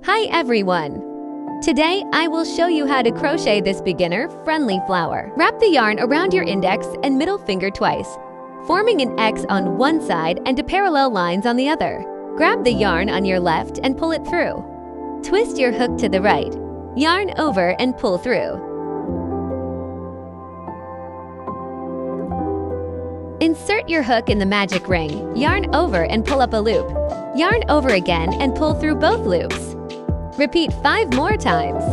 Hi everyone! Today I will show you how to crochet this beginner-friendly flower. Wrap the yarn around your index and middle finger twice, forming an X on one side and two parallel lines on the other. Grab the yarn on your left and pull it through. Twist your hook to the right, yarn over and pull through. Insert your hook in the magic ring, yarn over and pull up a loop. Yarn over again and pull through both loops. Repeat 5 more times.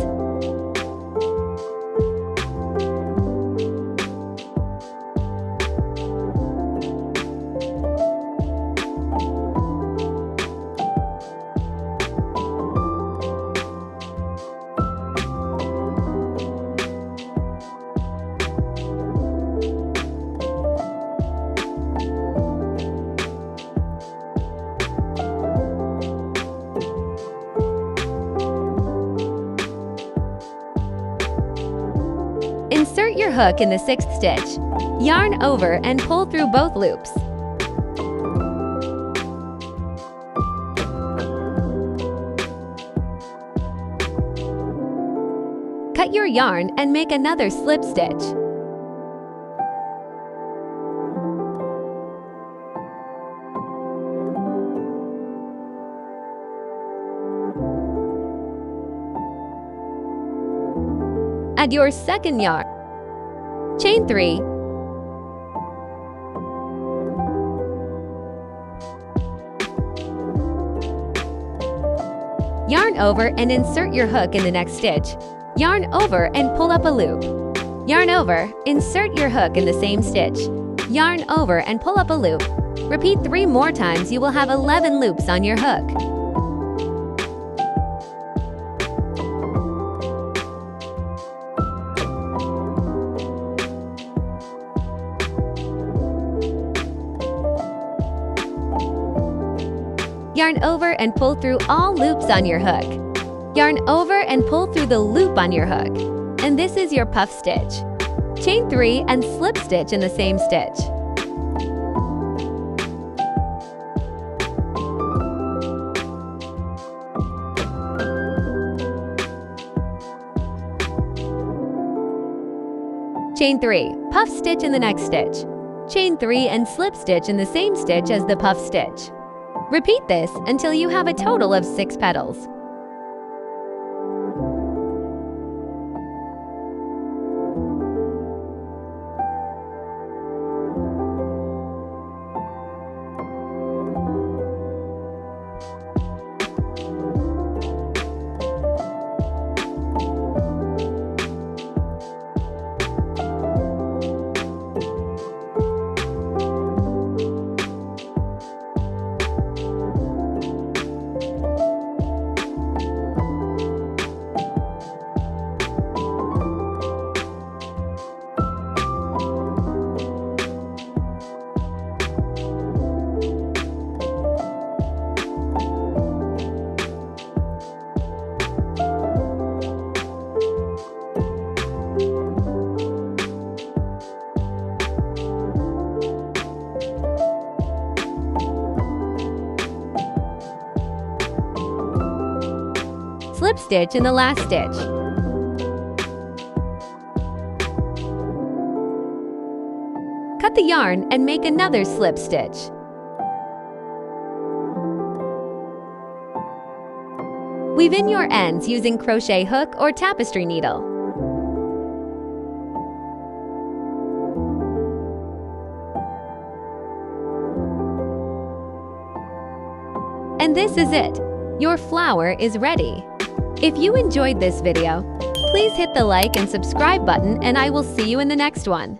Insert your hook in the 6th stitch. Yarn over and pull through both loops. Cut your yarn and make another slip stitch. Add your second yarn. Chain 3. Yarn over and insert your hook in the next stitch. Yarn over and pull up a loop. Yarn over, insert your hook in the same stitch. Yarn over and pull up a loop. Repeat 3 more times. You will have 11 loops on your hook. Yarn over and pull through all loops on your hook. Yarn over and pull through the loop on your hook. And this is your puff stitch. Chain 3 and slip stitch in the same stitch. Chain 3, puff stitch in the next stitch. Chain 3 and slip stitch in the same stitch as the puff stitch. Repeat this until you have a total of 6 petals. Slip stitch in the last stitch. Cut the yarn and make another slip stitch. Weave in your ends using crochet hook or tapestry needle. And this is it. Your flower is ready. If you enjoyed this video, please hit the like and subscribe button, and I will see you in the next one.